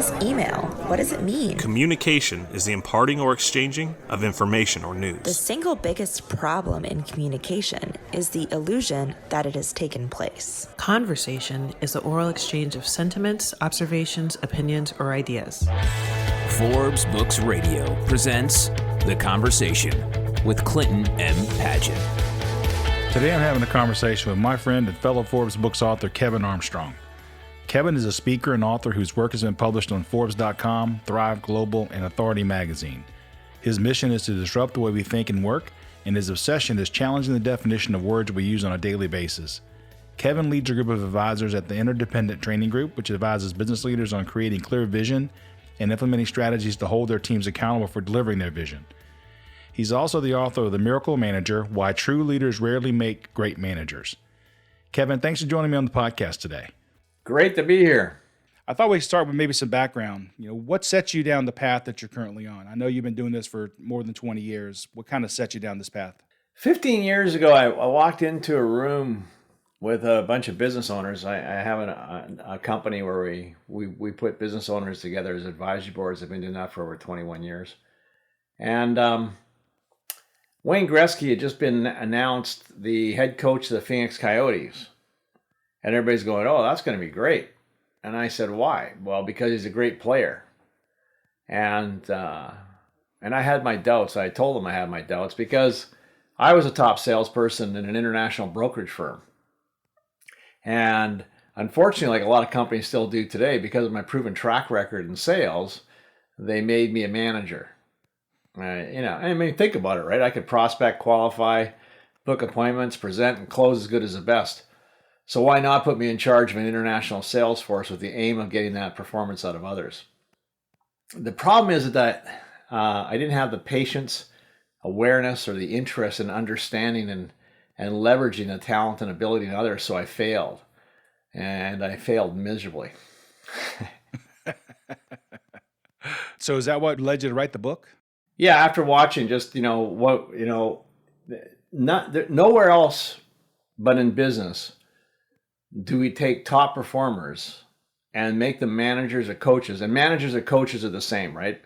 this email? What does it mean? Communication is the imparting or exchanging of information or news. The single biggest problem in communication is the illusion that it has taken place. Conversation is the oral exchange of sentiments, observations, opinions, or ideas. Forbes Books Radio presents The Conversation with Clinton M. Padgett. Today I'm having a conversation with my friend and fellow Forbes Books author Kevin Armstrong. Kevin is a speaker and author whose work has been published on Forbes.com, Thrive Global, and Authority Magazine. His mission is to disrupt the way we think and work, and his obsession is challenging the definition of words we use on a daily basis. Kevin leads a group of advisors at the Interdependent Training Group, which advises business leaders on creating clear vision and implementing strategies to hold their teams accountable for delivering their vision. He's also the author of The Miracle Manager, Why True Leaders Rarely Make Great Managers. Kevin, thanks for joining me on the podcast today. Great to be here. I thought we'd start with maybe some background. What set you down the path that you're currently on? I know you've been doing this for more than 20 years. What kind of set you down this path? 15 years ago, I walked into a room with a bunch of business owners. I have a company where we put business owners together as advisory boards. I've been doing that for over 21 years. And Wayne Gretzky had just been announced the head coach of the Phoenix Coyotes. And everybody's going, oh, that's going to be great. And I said, why? Well, because he's a great player. And I had my doubts. I told him I had my doubts because I was a top salesperson in an international brokerage firm. And unfortunately, like a lot of companies still do today, because of my proven track record in sales, they made me a manager. I mean, think about it, right? I could prospect, qualify, book appointments, present, and close as good as the best. So why not put me in charge of an international sales force with the aim of getting that performance out of others? The problem is that I didn't have the patience, awareness, or the interest in understanding and leveraging the talent and ability in others, so I failed. And I failed miserably. So is that what led you to write the book? Yeah, after watching just, nowhere else but in business do we take top performers and make them managers or coaches. And managers or coaches are the same, right?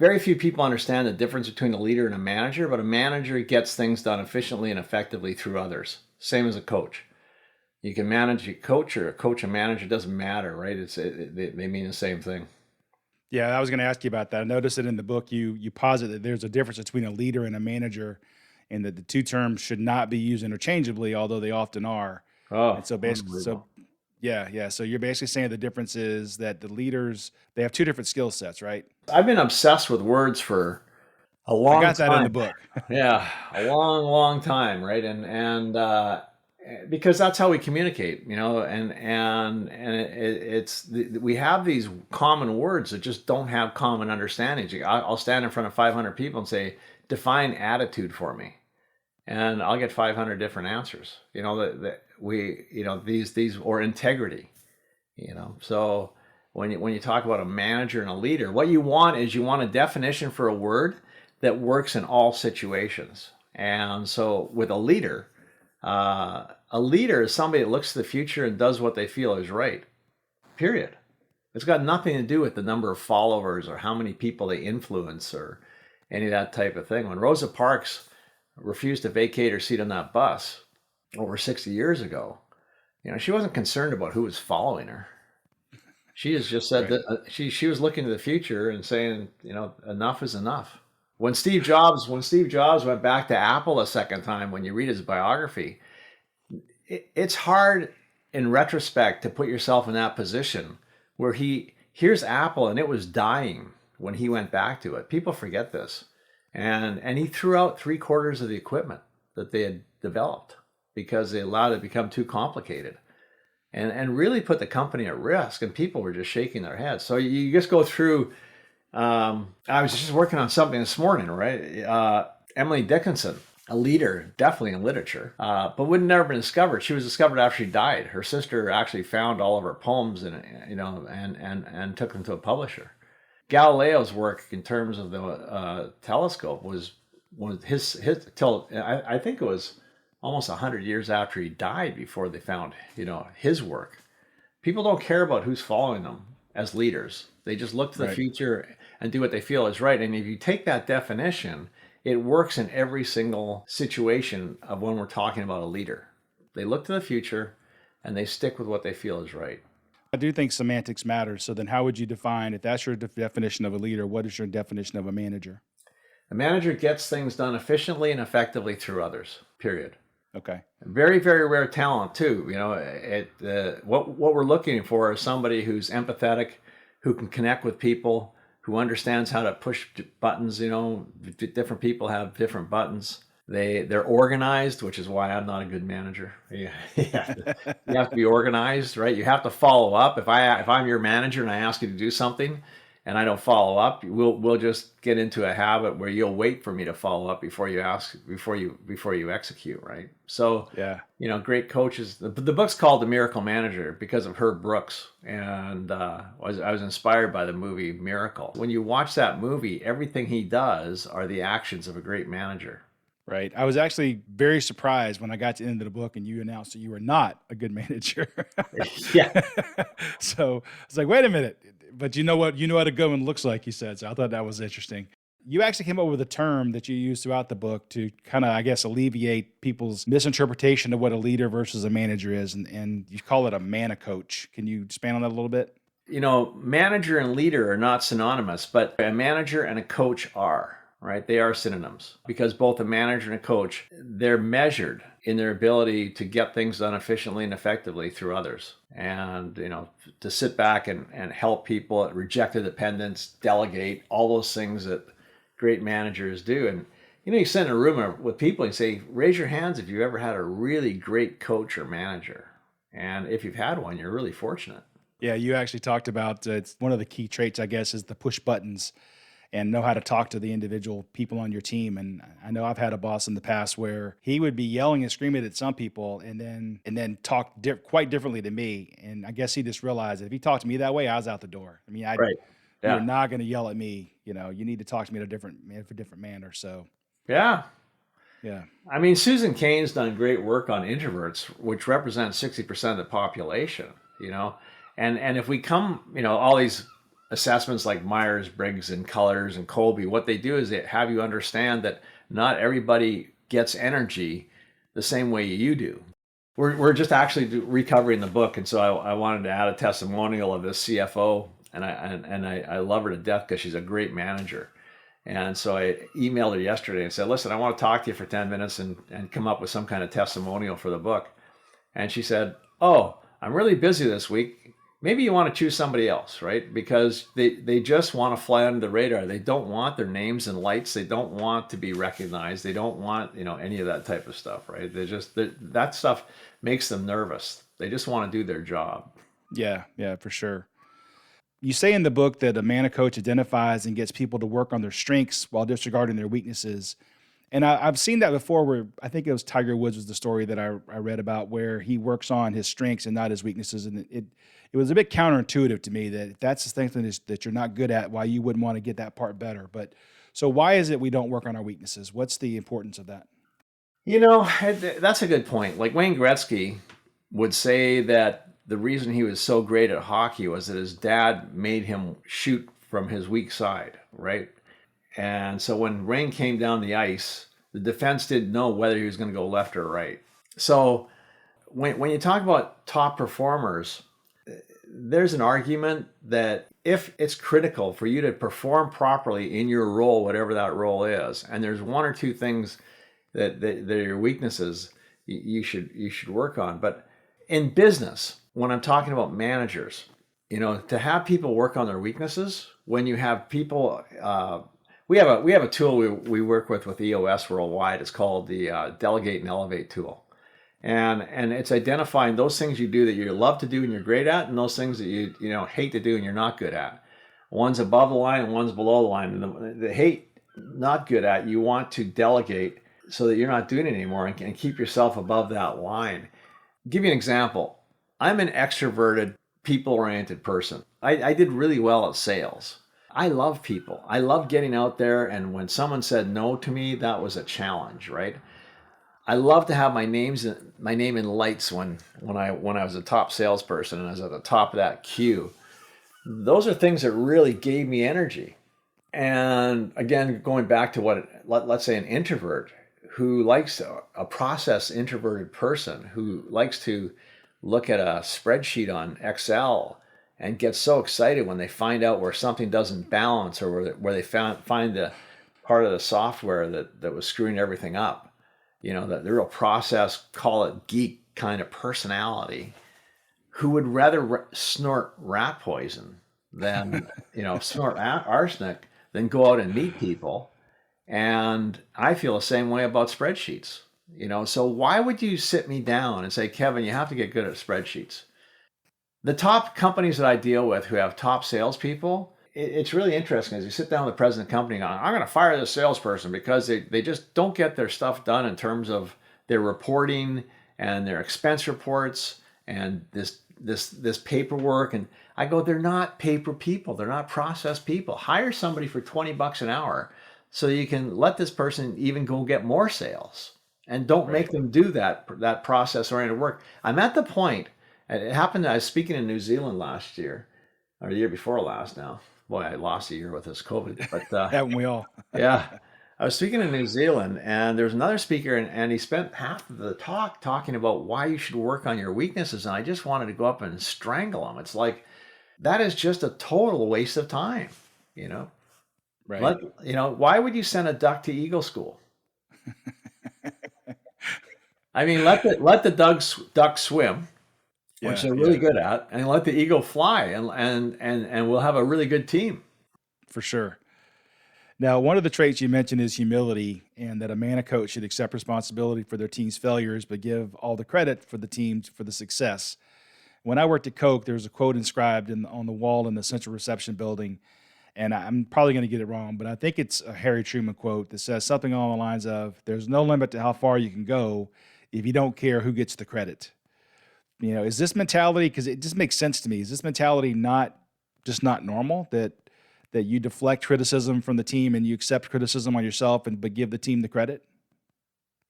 Very few people understand the difference between a leader and a manager, but a manager gets things done efficiently and effectively through others. Same as a coach. You can manage a coach or coach a manager, it doesn't matter, right? They mean the same thing. Yeah, I was going to ask you about that. I noticed that in the book you posit that there's a difference between a leader and a manager, and that the two terms should not be used interchangeably, although they often are. Oh, and so basically, so you're basically saying the difference is that the leaders, they have two different skill sets, right? I've been obsessed with words for a long time. I got that in the book. Yeah, a long time, right? And because that's how we communicate, and we have these common words that just don't have common understandings. I'll stand in front of 500 people and say, define attitude for me. And I'll get 500 different answers, these or integrity, So when you talk about a manager and a leader, what you want is a definition for a word that works in all situations. And so with a leader is somebody that looks to the future and does what they feel is right, period. It's got nothing to do with the number of followers or how many people they influence or any of that type of thing. When Rosa Parks refused to vacate her seat on that bus over 60 years ago, she wasn't concerned about who was following her. She has just said right. That she was looking to the future and saying, enough is enough. When Steve Jobs went back to Apple a second time, when you read his biography, it's hard in retrospect to put yourself in that position where here's Apple and it was dying when he went back to it. People forget this. And he threw out 3/4 of the equipment that they had developed because they allowed it to become too complicated and really put the company at risk, and people were just shaking their heads. So you just go through, I was just working on something this morning, right? Emily Dickinson, a leader, definitely in literature, but would never been discovered. She was discovered after she died. Her sister actually found all of her poems and took them to a publisher. Galileo's work in terms of the telescope was his till I think it was almost 100 years after he died before they found his work. People don't care about who's following them. as leaders. They just look to the Right. future and do what they feel is right. And if you take that definition, it works in every single situation of when we're talking about a leader. They look to the future and they stick with what they feel is right. I do think semantics matters. So then how would you define, if that's your definition of a leader, what is your definition of a manager? A manager gets things done efficiently and effectively through others, period. Okay. Very, very rare talent too. What we're looking for is somebody who's empathetic, who can connect with people, who understands how to push buttons. Different people have different buttons. They're organized, which is why I'm not a good manager. You have to be organized, right? You have to follow up. If I'm your manager and I ask you to do something, and I don't follow up, we'll just get into a habit where you'll wait for me to follow up before you execute, right? So, Yeah. Great coaches. The book's called The Miracle Manager because of Herb Brooks, and I was inspired by the movie Miracle. When you watch that movie, everything he does are the actions of a great manager. Right. I was actually very surprised when I got to the end of the book and you announced that you were not a good manager. Yeah. So I was like, wait a minute. But you know what a good one looks like, he said. So I thought that was interesting. You actually came up with a term that you use throughout the book to kind of, I guess, alleviate people's misinterpretation of what a leader versus a manager is. And you call it a man-a-coach. Can you expand on that a little bit? Manager and leader are not synonymous, but a manager and a coach are. Right? They are synonyms because both a manager and a coach, they're measured in their ability to get things done efficiently and effectively through others. And, to sit back and help people, reject the dependence, delegate, all those things that great managers do. And, you sit in a room with people and say, raise your hands if you've ever had a really great coach or manager. And if you've had one, you're really fortunate. Yeah, you actually talked about it's one of the key traits, I guess, is the push buttons and know how to talk to the individual people on your team. And I know I've had a boss in the past where he would be yelling and screaming at some people and then talk quite differently to me. And I guess he just realized that if he talked to me that way, I was out the door. I mean, Right. Yeah. You're not going to yell at me. You need to talk to me in a different manner. So, yeah. Yeah. I mean, Susan Cain's done great work on introverts, which represents 60% of the population, and if we come, all these assessments like Myers-Briggs and Colors and Kolbe, what they do is they have you understand that not everybody gets energy the same way you do. We're just actually recovering the book, and so I wanted to add a testimonial of this CFO, and I love her to death because she's a great manager. And so I emailed her yesterday and said, listen, I want to talk to you for 10 minutes and come up with some kind of testimonial for the book. And she said, oh, I'm really busy this week. Maybe you want to choose somebody else, right? Because they just want to fly under the radar. They don't want their names in lights. They don't want to be recognized. They don't want, any of that type of stuff, right? That stuff makes them nervous. They just want to do their job. Yeah, for sure. You say in the book that a man-a-coach identifies and gets people to work on their strengths while disregarding their weaknesses. And I've seen that before where I think it was Tiger Woods was the story that I read about where he works on his strengths and not his weaknesses. And it was a bit counterintuitive to me that if that's the thing that you're not good at, why you wouldn't want to get that part better. But so why is it we don't work on our weaknesses? What's the importance of that? That's a good point. Like Wayne Gretzky would say that the reason he was so great at hockey was that his dad made him shoot from his weak side, right? And so when rain came down the ice, the defense didn't know whether he was going to go left or right. So when you talk about top performers, there's an argument that if it's critical for you to perform properly in your role, whatever that role is, and there's one or two things that are your weaknesses, you should work on. But in business, when I'm talking about managers, to have people work on their weaknesses, when you have people, we have a tool we work with EOS worldwide. It's called the Delegate and Elevate tool. And it's identifying those things you do that you love to do and you're great at, and those things that you hate to do and you're not good at. One's above the line and one's below the line. And the hate, not good at, you want to delegate so that you're not doing it anymore and keep yourself above that line. Give you an example. I'm an extroverted, people-oriented person. I did really well at sales. I love people. I love getting out there, and when someone said no to me, that was a challenge, right? I love to have my name in lights when I was a top salesperson and I was at the top of that queue. those are things that really gave me energy. And again, going back to let's say an introvert who likes a process introverted person who likes to look at a spreadsheet on Excel and gets so excited when they find out where something doesn't balance, or where they find the part of the software that was screwing everything up. The real process, call it geek kind of personality, who would rather snort rat poison than snort arsenic than go out and meet people. And I feel the same way about spreadsheets. So why would you sit me down and say, Kevin, you have to get good at spreadsheets? The top companies that I deal with who have top salespeople, it's really interesting as you sit down with the president of the company going, I'm going to fire this salesperson because they just don't get their stuff done in terms of their reporting and their expense reports and this paperwork. And I go, they're not paper people. They're not process people. Hire somebody for $20 an hour so you can let this person even go get more sales, and don't make them do that process oriented work. I'm at the point, and it happened, I was speaking in New Zealand last year, or the year before last now. Boy, I lost a year with this COVID, but Haven't we all? yeah. I was speaking in New Zealand, and there's another speaker, and he spent half of the talk talking about why you should work on your weaknesses, and I just wanted to go up and strangle him. It's like, that is just a total waste of time, Right. Why would you send a duck to eagle school? I mean, let the duck swim, which they're really good at, and let the eagle fly, and we'll have a really good team. For sure. Now, one of the traits you mentioned is humility, and that a man, a coach, should accept responsibility for their team's failures, but give all the credit for the team for the success. When I worked at Coke, there was a quote inscribed on the wall in the central reception building, and I'm probably going to get it wrong, but I think it's a Harry Truman quote that says something along the lines of, there's no limit to how far you can go if you don't care who gets the credit. Is this mentality, because it just makes sense to me, is this mentality not normal, that you deflect criticism from the team and you accept criticism on yourself but give the team the credit?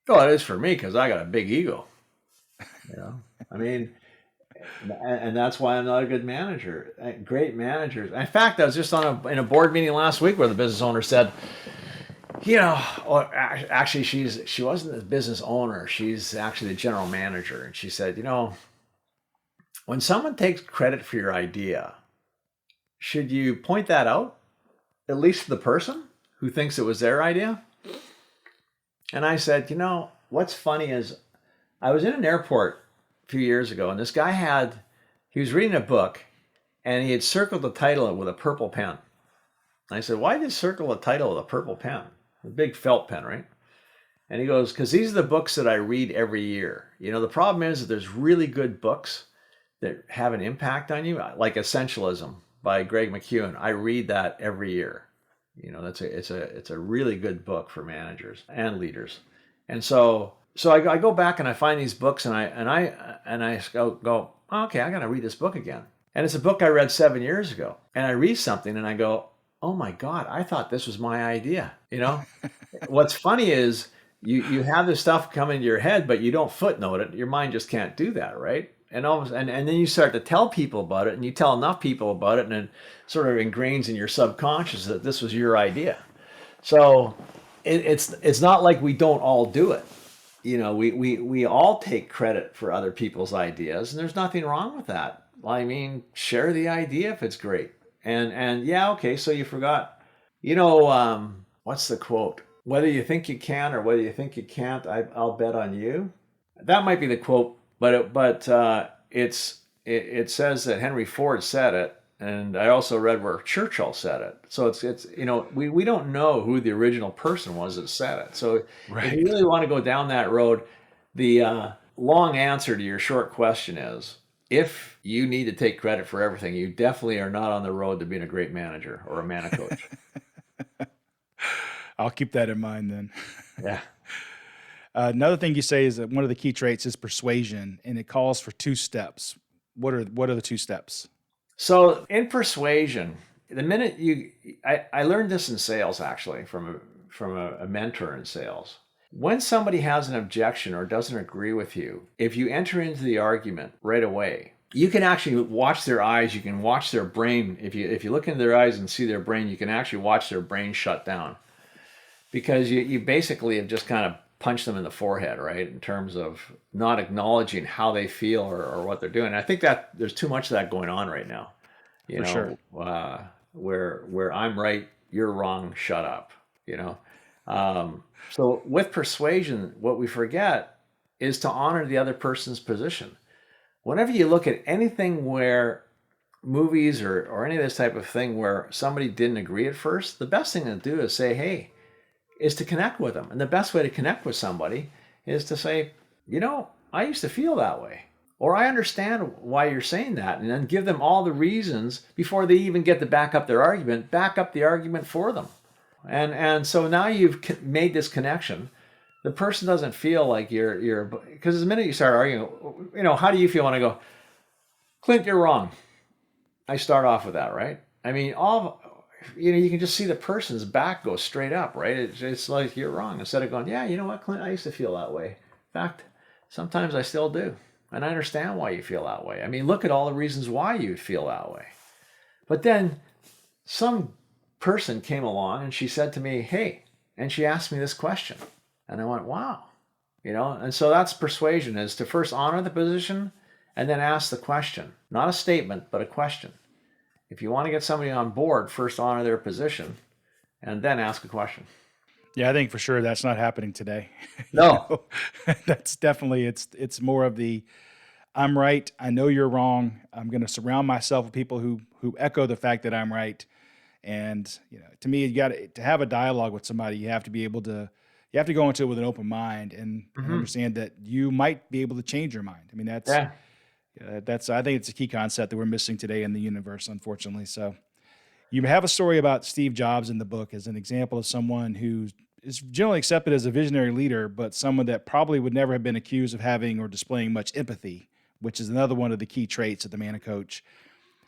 Well, it is for me because I got a big ego. I mean, and that's why I'm not a good manager. Great managers. In fact, I was just in a board meeting last week where the business owner said, actually she wasn't the business owner. She's actually the general manager. And she said, when someone takes credit for your idea, should you point that out, at least to the person who thinks it was their idea? And I said, what's funny is I was in an airport a few years ago, and this guy he was reading a book, and he had circled the title with a purple pen. And I said, why did you circle the title with a purple pen? A big felt pen, right? And he goes, because these are the books that I read every year. The problem is that there's really good books that have an impact on you, like Essentialism by Greg McKeown. I read that every year. It's a really good book for managers and leaders. And so I go back and I find these books, and I go, okay, I got to read this book again. And it's a book I read 7 years ago. And I read something and I go, oh my God, I thought this was my idea. What's funny is you have this stuff come into your head, but you don't footnote it. Your mind just can't do that, right? And then you start to tell people about it, and you tell enough people about it, and it sort of ingrains in your subconscious that this was your idea. So it's not like we don't all do it. We all take credit for other people's ideas, and there's nothing wrong with that. I mean, share the idea if it's great. And yeah, okay, so you forgot. What's the quote? Whether you think you can or whether you think you can't, I'll bet on you. That might be the quote. But it says that Henry Ford said it, and I also read where Churchill said it. So it's we don't know who the original person was that said it. So if you really want to go down that road, the long answer to your short question is, if you need to take credit for everything, you definitely are not on the road to being a great manager or a man coach. I'll keep that in mind then. Yeah. Another thing you say is that one of the key traits is persuasion, and it calls for 2 steps. What are the 2 steps? So in persuasion, the minute I learned this in sales, actually, from a mentor in sales. When somebody has an objection or doesn't agree with you, if you enter into the argument right away, you can actually watch their eyes. You can watch their brain. If you look into their eyes and see their brain, you can actually watch their brain shut down, because you basically have just kind of punched them in the forehead, right? In terms of not acknowledging how they feel or what they're doing. And I think that there's too much of that going on right now. You For know, sure. where I'm right, you're wrong, shut up. You know, so with persuasion, what we forget is to honor the other person's position. Whenever you look at anything where movies or any of this type of thing where somebody didn't agree at first, the best thing to do is say, hey, is to connect with them. And the best way to connect with somebody is to say, you know, I used to feel that way. Or I understand why you're saying that. And then give them all the reasons before they even get to back up their argument, back up the argument for them. And so now you've made this connection. The person doesn't feel like you're because the minute you start arguing, you know, how do you feel when I go, Clint, you're wrong? I start off with that, right? I mean, you can just see the person's back go straight up, right? It's like you're wrong. Instead of going, yeah, you know what, Clint, I used to feel that way. In fact, sometimes I still do. And I understand why you feel that way. I mean, look at all the reasons why you feel that way. But then some person came along and she said to me, hey, and she asked me this question. And I went, wow. You know, and so that's persuasion, is to first honor the position and then ask the question. Not a statement, but a question. If you want to get somebody on board, first honor their position and then ask a question. Yeah, I think for sure that's not happening today. No. That's definitely, it's more of the, I'm right, I know you're wrong. I'm going to surround myself with people who echo the fact that I'm right. And, you know, to me, you got to have a dialogue with somebody. You have to be able to, you have to go into it with an open mind and understand that you might be able to change your mind. I mean, I think it's a key concept that we're missing today in the universe, unfortunately. So you have a story about Steve Jobs in the book as an example of someone who is generally accepted as a visionary leader, but someone that probably would never have been accused of having or displaying much empathy, which is another one of the key traits of the man coach.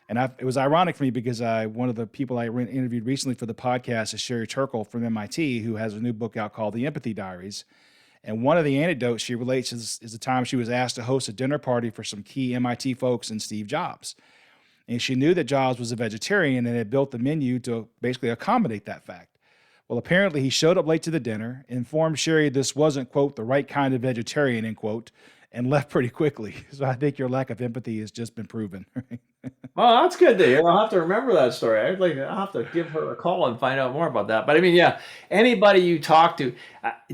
And it was ironic for me because one of the people I interviewed recently for the podcast is Sherry Turkle from MIT, who has a new book out called The Empathy Diaries. And one of the anecdotes she relates is the time she was asked to host a dinner party for some key MIT folks and Steve Jobs. And she knew that Jobs was a vegetarian and had built the menu to basically accommodate that fact. Well, apparently he showed up late to the dinner, informed Sherry this wasn't, quote, the right kind of vegetarian, end quote, and left pretty quickly. So I think your lack of empathy has just been proven. Well, that's good to hear. I'll have to remember that story. I'll have to give her a call and find out more about that. But I mean, yeah, anybody you talk to,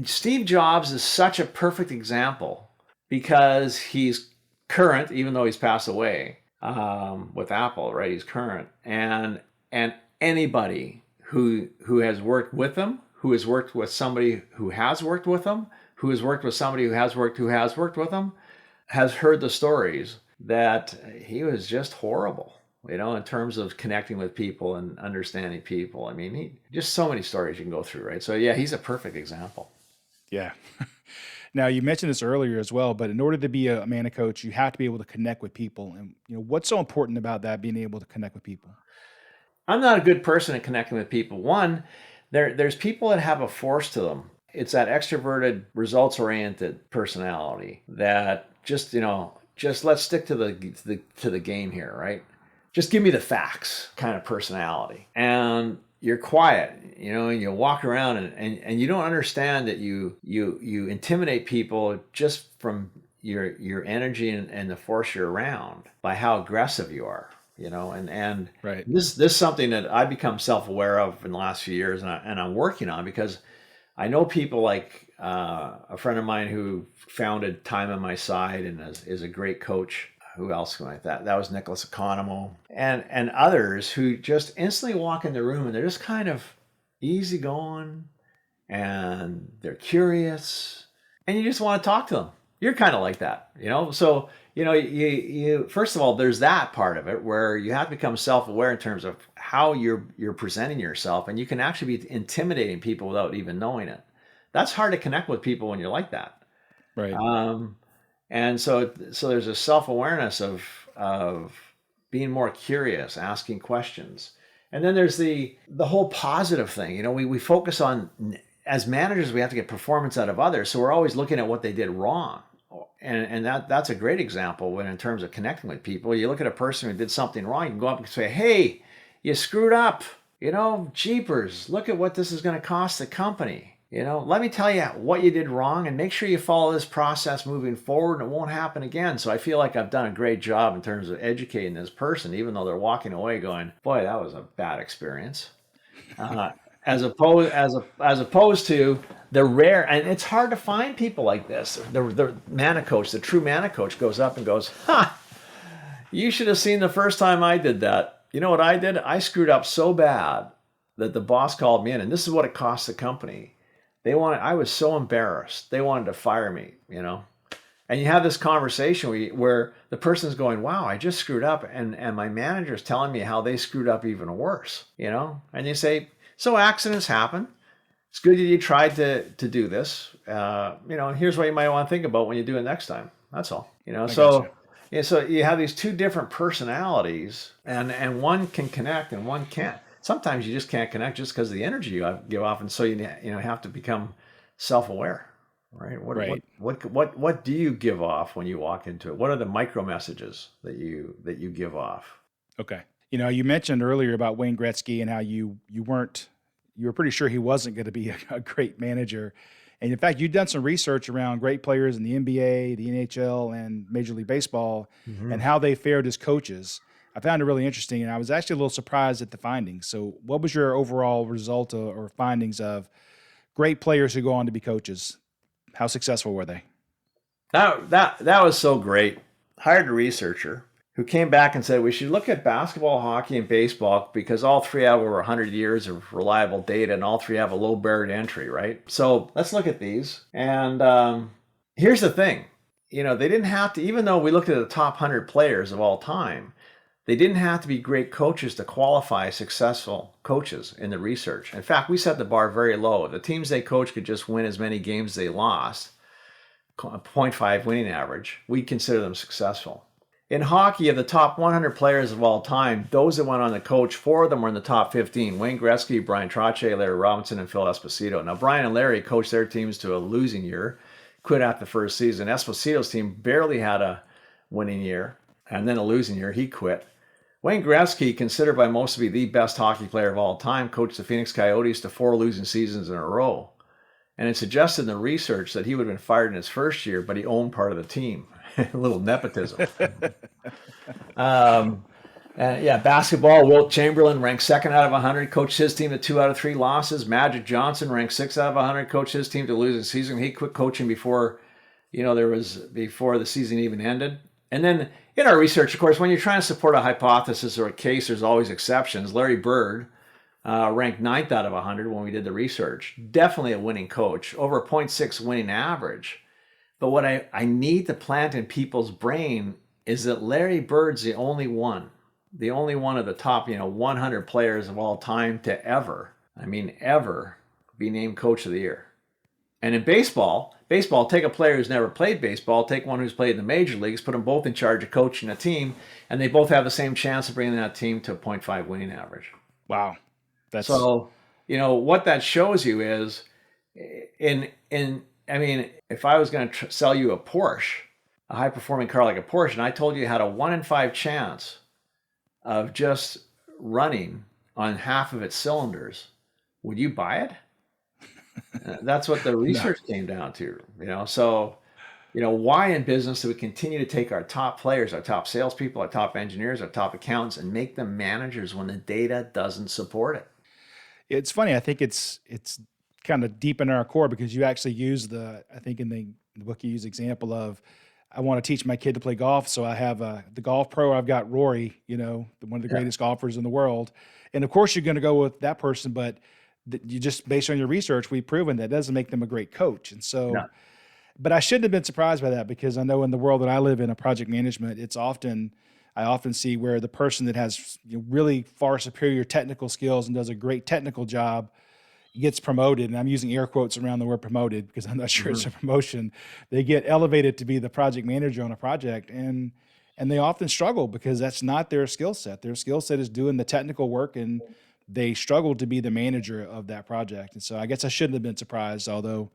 Steve Jobs is such a perfect example because he's current, even though he's passed away with Apple, right? He's current. And anybody who has worked with him, who has worked with somebody who has worked with him, who has worked with somebody who has worked with him, has heard the stories that he was just horrible, you know, in terms of connecting with people and understanding people. I mean, just so many stories you can go through, right? So yeah, he's a perfect example. Yeah. Now, you mentioned this earlier as well, but in order to be a man coach, you have to be able to connect with people. And, you know, what's so important about that, being able to connect with people? I'm not a good person at connecting with people. One, there's people that have a force to them. It's that extroverted, results-oriented personality that just let's stick to the game here, right? Just give me the facts kind of personality. And you're quiet, you know, and you walk around and you don't understand that you intimidate people just from your energy and the force you're around by how aggressive you are, you know, and right. This is something that I've become self-aware of in the last few years and I'm working on, because I know people like a friend of mine who founded Time on My Side and is a great coach. Who else like that? That was Nicholas Economo and others who just instantly walk in the room and they're just kind of easygoing and they're curious and you just want to talk to them. You're kind of like that, you know? So, you know, you first of all, there's that part of it where you have to become self-aware in terms of how you're presenting yourself, and you can actually be intimidating people without even knowing it. That's hard to connect with people when you're like that. Right. And so there's a self-awareness of being more curious, asking questions. And then there's the whole positive thing. You know, we focus on, as managers, we have to get performance out of others. So we're always looking at what they did wrong. and that's a great example when in terms of connecting with people. You look at a person who did something wrong, you can go up and say, hey, you screwed up, jeepers, look at what this is going to cost the company. Let me tell you what you did wrong and make sure you follow this process moving forward and it won't happen again. So I feel like I've done a great job in terms of educating this person, even though they're walking away going, boy, that was a bad experience. As opposed to the rare, and it's hard to find people like this. The mana coach, the true mana coach goes up and goes, you should have seen the first time I did that. You know what I did? I screwed up so bad that the boss called me in, and this is what it cost the company. I was so embarrassed. They wanted to fire me, And you have this conversation where the person's going, wow, I just screwed up. And my manager's telling me how they screwed up even worse, And you say, so accidents happen. It's good that you tried to do this. Here's what you might want to think about when you do it next time. That's all, So you have these two different personalities and one can connect and one can't. Sometimes you just can't connect just because of the energy you give off, and so you have to become self-aware, right? What do you give off when you walk into it? What are the micro messages that you give off? Okay, you mentioned earlier about Wayne Gretzky and how you were pretty sure he wasn't going to be a great manager, and in fact, you've done some research around great players in the NBA, the NHL, and Major League Baseball, and how they fared as coaches. I found it really interesting, and I was actually a little surprised at the findings. So what was your overall result or findings of great players who go on to be coaches? How successful were they? That was so great. Hired a researcher who came back and said, we should look at basketball, hockey, and baseball because all three have over 100 years of reliable data, and all three have a low barrier to entry, right? So let's look at these. And here's the thing. They didn't have to, even though we looked at the top 100 players of all time, they didn't have to be great coaches to qualify successful coaches in the research. In fact, we set the bar very low. The teams they coached could just win as many games as they lost, 0.5 winning average. We consider them successful. In hockey, of the top 100 players of all time, those that went on to coach, 4 of them were in the top 15. Wayne Gretzky, Brian Trottier, Larry Robinson, and Phil Esposito. Now, Brian and Larry coached their teams to a losing year, quit after the first season. Esposito's team barely had a winning year, and then a losing year. He quit. Wayne Gretzky, considered by most to be the best hockey player of all time, coached the Phoenix Coyotes to 4 losing seasons in a row. And it suggested in the research that he would have been fired in his first year, but he owned part of the team. A little nepotism. Basketball, Wilt Chamberlain ranked 2nd out of 100, coached his team to 2 out of 3 losses. Magic Johnson ranked 6 out of 100, coached his team to losing season. He quit coaching before the season even ended. And then in our research, of course, when you're trying to support a hypothesis or a case, there's always exceptions. Larry Bird ranked 9th out of 100 when we did the research. Definitely a winning coach, over a 0.6 winning average. But what I need to plant in people's brain is that Larry Bird's the only one of the top 100 players of all time to ever be named Coach of the Year. And in baseball, take a player who's never played baseball, take one who's played in the major leagues, put them both in charge of coaching a team, and they both have the same chance of bringing that team to a 0.5 winning average. Wow. So, what that shows you is, if I was going to sell you a Porsche, a high-performing car like a Porsche, and I told you it had a 1 in 5 chance of just running on half of its cylinders, would you buy it? That's what the research came down to, So, why in business do we continue to take our top players, our top salespeople, our top engineers, our top accountants, and make them managers when the data doesn't support it? It's funny. I think it's kind of deep in our core because you actually use I think in the book you use example of, I want to teach my kid to play golf. So I have the golf pro. I've got Rory, one of the greatest golfers in the world. And of course you're going to go with that person, but you just, based on your research, we've proven that doesn't make them a great coach. And so, but I shouldn't have been surprised by that because I know in the world that I live in, project management, I often see where the person that has really far superior technical skills and does a great technical job gets promoted. And I'm using air quotes around the word promoted because I'm not sure it's a promotion. They get elevated to be the project manager on a project. And they often struggle because that's not their skill set. Their skill set is doing the technical work, and they struggle to be the manager of that project. And so I guess I shouldn't have been surprised, although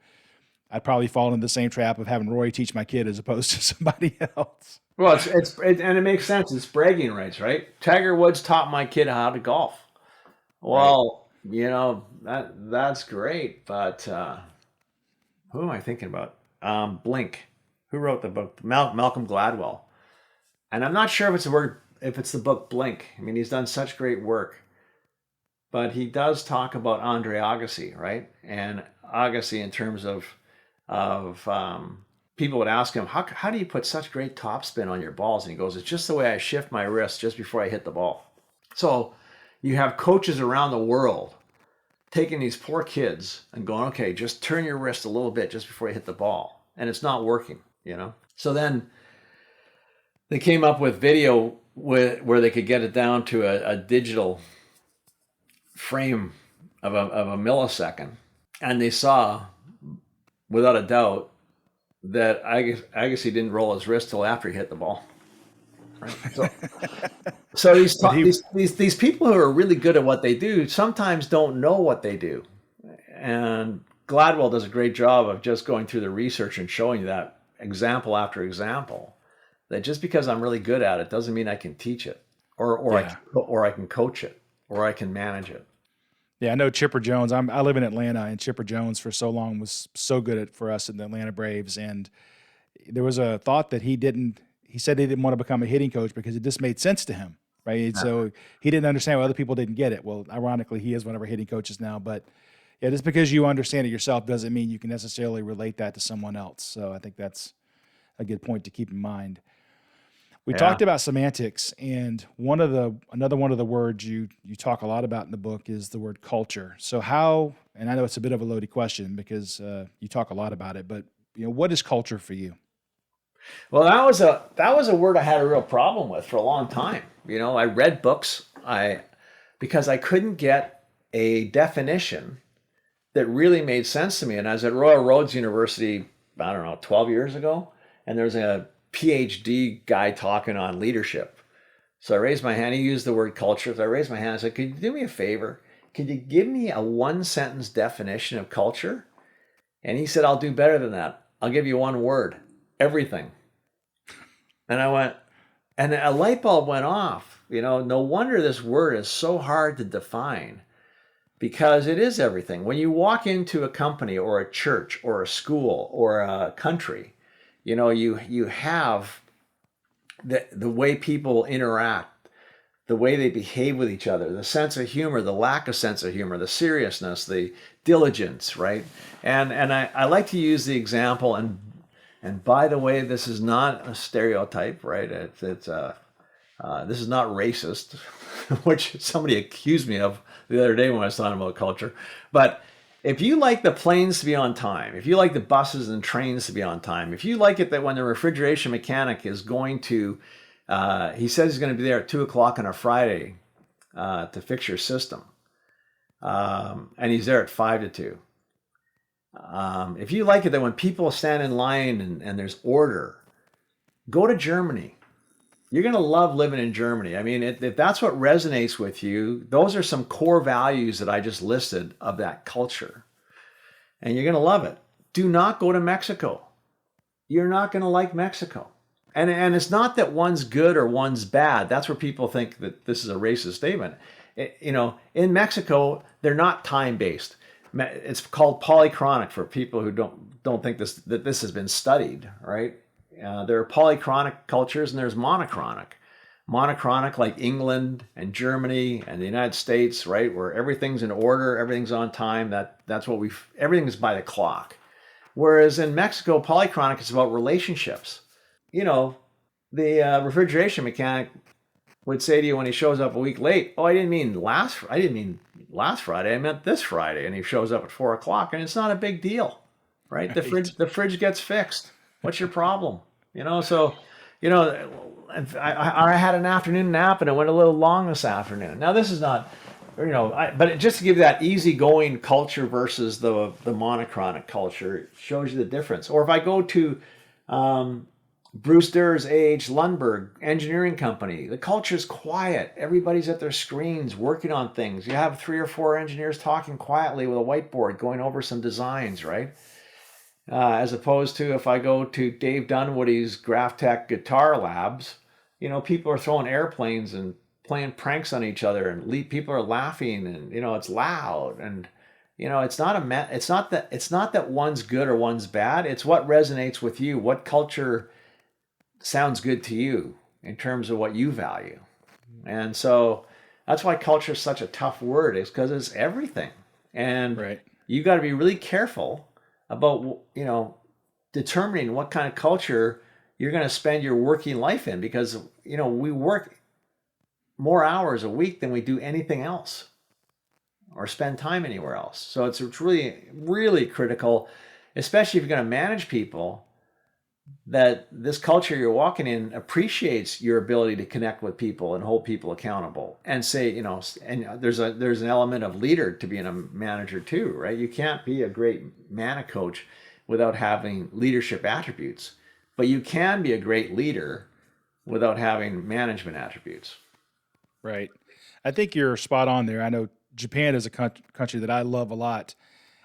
I'd probably fall into the same trap of having Roy teach my kid as opposed to somebody else. Well, and it makes sense. It's bragging rights, right? Tiger Woods taught my kid how to golf. Well, that's great, but who am I thinking about? Blink. Who wrote the book? Malcolm Gladwell. And I'm not sure if it's the book Blink. I mean, he's done such great work. But he does talk about Andre Agassi, right? And Agassi, in terms of people would ask him, how do you put such great topspin on your balls? And he goes, it's just the way I shift my wrist just before I hit the ball. So you have coaches around the world taking these poor kids and going, okay, just turn your wrist a little bit just before you hit the ball. And it's not working, So then they came up with video where they could get it down to a digital frame of a millisecond. And they saw, without a doubt, that Agassi didn't roll his wrist till after he hit the ball. Right? So these people who are really good at what they do sometimes don't know what they do. And Gladwell does a great job of just going through the research and showing you that example after example, that just because I'm really good at it doesn't mean I can teach it or I can coach it or I can manage it. Yeah, I know Chipper Jones. I live in Atlanta, and Chipper Jones for so long was so good for us in the Atlanta Braves. And there was a thought that he said he didn't want to become a hitting coach because it just made sense to him, right? So he didn't understand why other people didn't get it. Well, ironically, he is one of our hitting coaches now. But yeah, just because you understand it yourself doesn't mean you can necessarily relate that to someone else. So I think that's a good point to keep in mind. We talked about semantics, and another one of the words you talk a lot about in the book is the word culture. So how, and I know it's a bit of a loaded question because you talk a lot about it, but what is culture for you? Well, that was a word I had a real problem with for a long time. I read books because I couldn't get a definition that really made sense to me. And I was at Royal Roads University, 12 years ago, and there's a PhD guy talking on leadership. So I raised my hand. He used the word culture. So I raised my hand. I said, could you do me a favor? Could you give me a one-sentence definition of culture? And he said, I'll do better than that. I'll give you one word: everything. And I went, and a light bulb went off. No wonder this word is so hard to define, because it is everything. When you walk into a company or a church or a school or a country, you have the way people interact, the way they behave with each other, the sense of humor, the lack of sense of humor, the seriousness, the diligence, right? And I like to use the example, and by the way, this is not a stereotype, right? This is not racist, which somebody accused me of the other day when I was talking about culture. But if you like the planes to be on time, if you like the buses and trains to be on time, if you like it that when the refrigeration mechanic is going to, he says he's going to be there at 2:00 on a Friday to fix your system, and he's there at 5 to 2. If you like it that when people stand in line and there's order, go to Germany. You're going to love living in Germany. I mean, if that's what resonates with you, those are some core values that I just listed of that culture. And you're going to love it. Do not go to Mexico. You're not going to like Mexico. And it's not that one's good or one's bad. That's where people think that this is a racist statement. In Mexico, they're not time-based. It's called polychronic for people who don't think that this has been studied, right? There are polychronic cultures and there's monochronic. Monochronic, like England and Germany and the United States, right, where everything's in order, everything's on time. That's what everything is by the clock. Whereas in Mexico, polychronic is about relationships. The refrigeration mechanic would say to you when he shows up a week late, "Oh, I didn't mean last Friday. I meant this Friday." And he shows up at 4:00, and it's not a big deal, right? The fridge gets fixed. What's your problem? I had an afternoon nap and it went a little long this afternoon. Now this is not, but just to give you that easygoing culture versus the monochronic culture, it shows you the difference. Or if I go to Bruce Durr's A.H. Lundberg Engineering Company, the culture's quiet. Everybody's at their screens working on things. You have 3 or 4 engineers talking quietly with a whiteboard going over some designs, right? as opposed to if I go to Dave Dunwoody's Graph Tech Guitar Labs, people are throwing airplanes and playing pranks on each other, and people are laughing, and it's loud, and it's not that one's good or one's bad. It's what resonates with you, what culture sounds good to you in terms of what you value. And so that's why culture is such a tough word, is because it's everything. And Right. you got to be really careful about, determining what kind of culture you're going to spend your working life in, because, we work more hours a week than we do anything else or spend time anywhere else. So it's really, really critical, especially if you're going to manage people, that this culture you're walking in appreciates your ability to connect with people and hold people accountable, and say, and there's an element of leader to being a manager too, right? You can't be a great mana coach without having leadership attributes, but you can be a great leader without having management attributes. Right. I think you're spot on there. I know Japan is a country that I love a lot.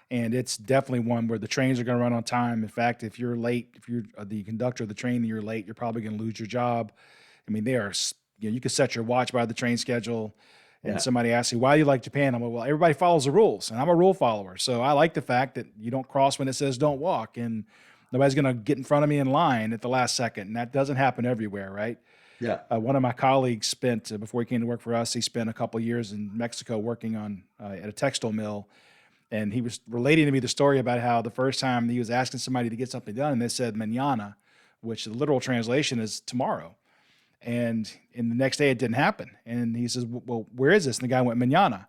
And it's definitely one where the trains are going to run on time. In fact, if you're late, if you're the conductor of the train and you're late, you're probably going to lose your job. I mean, they are, you can set your watch by the train schedule. And somebody asks you, why do you like Japan? I'm like, well, everybody follows the rules, and I'm a rule follower. So I like the fact that you don't cross when it says don't walk, and nobody's going to get in front of me in line at the last second. And that doesn't happen everywhere, right? Yeah. One of my colleagues spent, before he came to work for us, he spent a couple of years in Mexico working on at a textile mill. And he was relating to me the story about how the first time he was asking somebody to get something done, and they said mañana, which the literal translation is tomorrow. And the next day it didn't happen. And he says, well, where is this? And the guy went, mañana.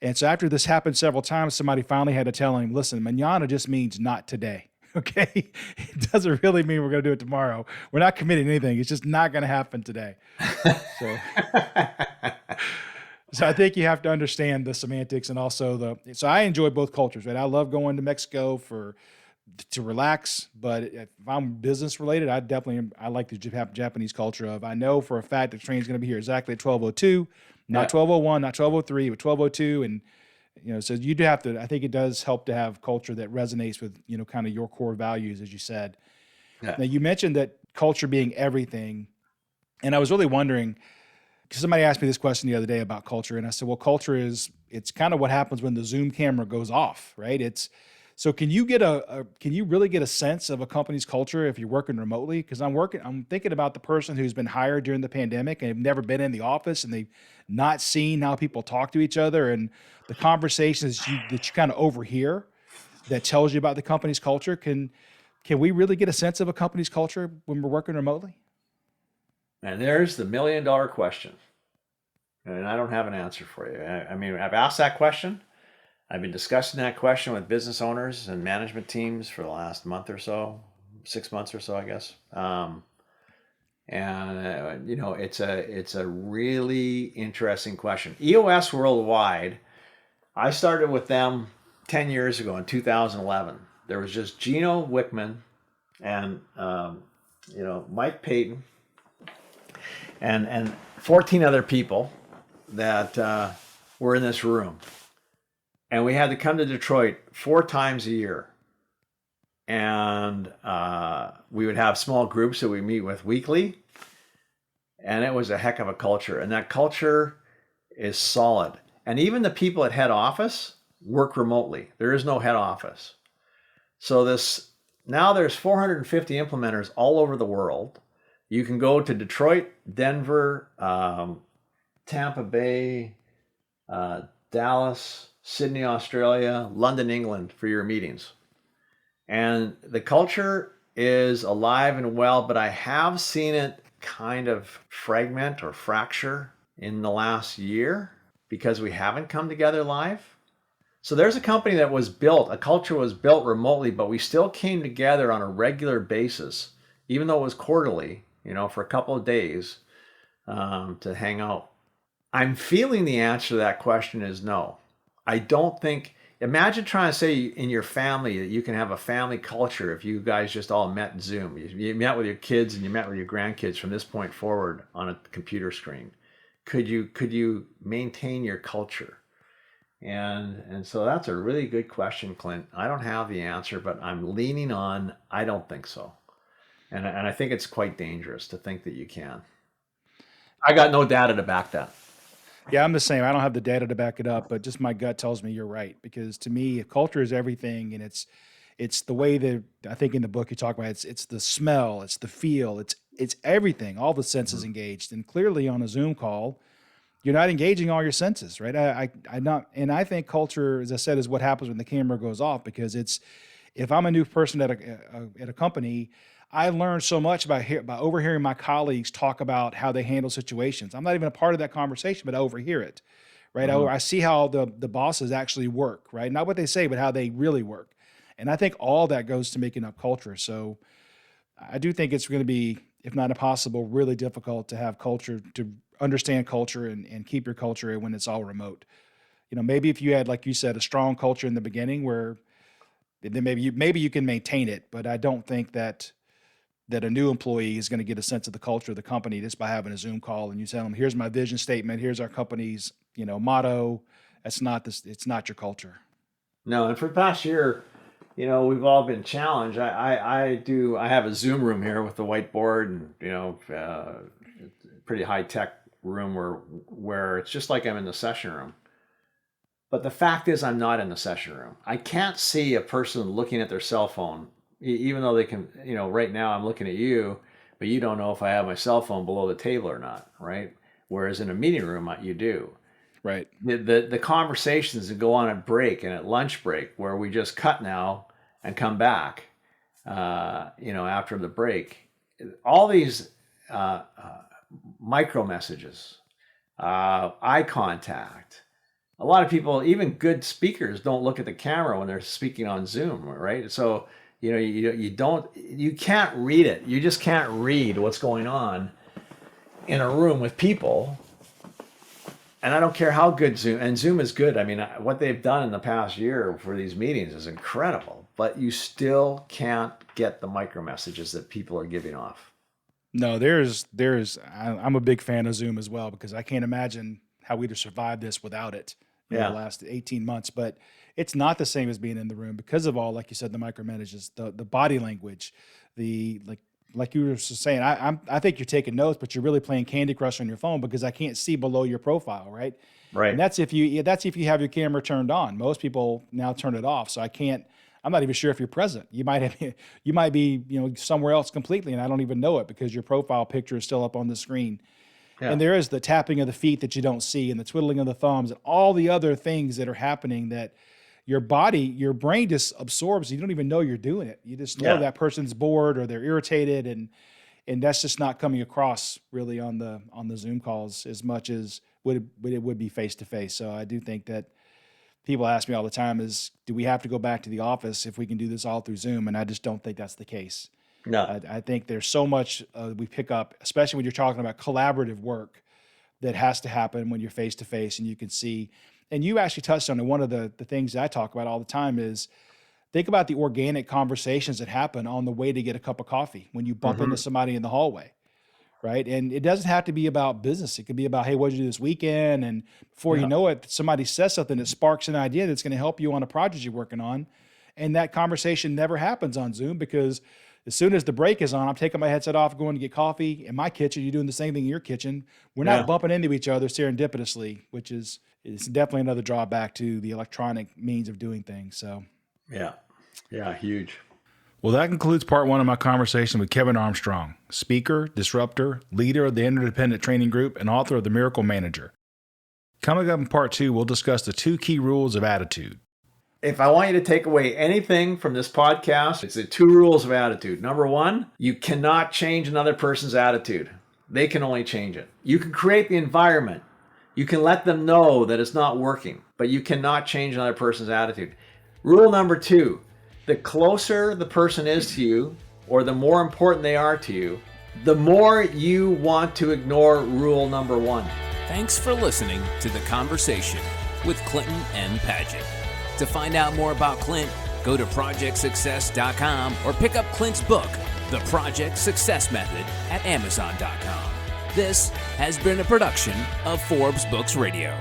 And so after this happened several times, somebody finally had to tell him, listen, mañana just means not today. Okay? It doesn't really mean we're going to do it tomorrow. We're not committing anything. It's just not going to happen today. So I think you have to understand the semantics, and also so I enjoy both cultures, right? I love going to Mexico to relax, but if I'm business related, I like the Japanese culture of, I know for a fact the train's going to be here exactly at 12:02, not 12:01, not 12:03, but 12:02. And, so you do have to, I think it does help to have culture that resonates with, kind of your core values, as you said. Yeah. Now you mentioned that culture being everything. And I was really wondering, because somebody asked me this question the other day about culture, and I said, well, culture it's kind of what happens when the Zoom camera goes off, right? So can you really get a sense of a company's culture if you're working remotely? Because I'm thinking about the person who's been hired during the pandemic and they've never been in the office, and they've not seen how people talk to each other, and the conversations that you kind of overhear that tells you about the company's culture. Can we really get a sense of a company's culture when we're working remotely? And there's the $1 million question. And I don't have an answer for you. I mean, I've asked that question. I've been discussing that question with business owners and management teams for the last month or so, 6 months or so, I guess. It's a really interesting question. EOS Worldwide, I started with them 10 years ago in 2011. There was just Gino Wickman and, Mike Payton, and 14 other people that were in this room. And we had to come to Detroit 4 times a year. And we would have small groups that we meet with weekly. And it was a heck of a culture. And that culture is solid. And even the people at head office work remotely. There is no head office. So now there's 450 implementers all over the world. You can go to Detroit, Denver, Tampa Bay, Dallas, Sydney, Australia, London, England for your meetings. And the culture is alive and well, but I have seen it kind of fragment or fracture in the last year because we haven't come together live. So there's a company that was built, a culture was built remotely, but we still came together on a regular basis, even though it was quarterly, for a couple of days to hang out. I'm feeling the answer to that question is no. I don't think, imagine trying to say in your family that you can have a family culture if you guys just all met in Zoom. You met with your kids and you met with your grandkids from this point forward on a computer screen. Could you maintain your culture? And so that's a really good question, Clint. I don't have the answer, but I'm leaning on I don't think so. And I think it's quite dangerous to think that you can. I got no data to back that. Yeah, I'm the same. I don't have the data to back it up, but just my gut tells me you're right. Because to me, culture is everything, and it's the way that I think in the book you talk about. It's the smell, it's the feel, it's everything. All the senses engaged, and clearly on a Zoom call, you're not engaging all your senses, right? I think culture, as I said, is what happens when the camera goes off. Because if I'm a new person at a company, I learn so much by overhearing my colleagues talk about how they handle situations. I'm not even a part of that conversation, but I overhear it, right? I see how the bosses actually work, right? Not what they say, but how they really work. And I think all that goes to making up culture. So I do think it's going to be, if not impossible, really difficult to have culture, to understand culture and keep your culture when it's all remote. Maybe if you had, like you said, a strong culture in the beginning, where then maybe you can maintain it. But I don't think that a new employee is going to get a sense of the culture of the company just by having a Zoom call and you tell them, here's my vision statement, here's our company's, motto. It's not your culture. No, and for the past year, we've all been challenged. I have a Zoom room here with the whiteboard and, pretty high tech room where it's just like I'm in the session room. But the fact is I'm not in the session room. I can't see a person looking at their cell phone, even though they can, right now I'm looking at you, but you don't know if I have my cell phone below the table or not, right? Whereas in a meeting room, you do. Right. The conversations that go on at break and at lunch break, where we just cut now and come back, after the break, all these micro messages, eye contact. A lot of people, even good speakers, don't look at the camera when they're speaking on Zoom, right? So you can't read it. You just can't read what's going on in a room with people. And I don't care how good Zoom, and Zoom is good. I mean, what they've done in the past year for these meetings is incredible, but you still can't get the micro messages that people are giving off. No, I'm a big fan of Zoom as well, because I can't imagine how we'd have survived this without it in the last 18 months. But it's not the same as being in the room because of all, like you said, the micromanages, the body language, like you were saying. I think you're taking notes, but you're really playing Candy Crush on your phone because I can't see below your profile, right? Right. And that's if you have your camera turned on. Most people now turn it off, so I'm not even sure if you're present. You might be somewhere else completely, and I don't even know it because your profile picture is still up on the screen. Yeah. And there is the tapping of the feet that you don't see, and the twiddling of the thumbs, and all the other things that are happening that your brain just absorbs. You don't even know you're doing it. You just know that person's bored or they're irritated, and that's just not coming across really on the Zoom calls as much as it would be face to face. So I do think that people ask me all the time do we have to go back to the office if we can do this all through Zoom? And I just don't think that's the case. No, I think there's so much we pick up, especially when you're talking about collaborative work, that has to happen when you're face to face and you can see. And you actually touched on it. One of the things that I talk about all the time is think about the organic conversations that happen on the way to get a cup of coffee when you bump into somebody in the hallway, right? And it doesn't have to be about business. It could be about, hey, what did you do this weekend? And before you know it, somebody says something that sparks an idea that's going to help you on a project you're working on. And that conversation never happens on Zoom because as soon as the break is on, I'm taking my headset off, going to get coffee in my kitchen. You're doing the same thing in your kitchen. We're not bumping into each other serendipitously, which is definitely another drawback to the electronic means of doing things. So, yeah, huge. Well, that concludes part one of my conversation with Kevin Armstrong, speaker, disruptor, leader of the Interdependent Training Group, and author of The Miracle Manager. Coming up in part two, we'll discuss the 2 key rules of attitude. If I want you to take away anything from this podcast, it's the 2 rules of attitude. Number 1, you cannot change another person's attitude. They can only change it. You can create the environment. You can let them know that it's not working, but you cannot change another person's attitude. Rule number 2, the closer the person is to you, or the more important they are to you, the more you want to ignore rule number 1. Thanks for listening to The Conversation with Clinton M. Padgett. To find out more about Clint, go to projectsuccess.com or pick up Clint's book, The Project Success Method, at Amazon.com. This has been a production of Forbes Books Radio.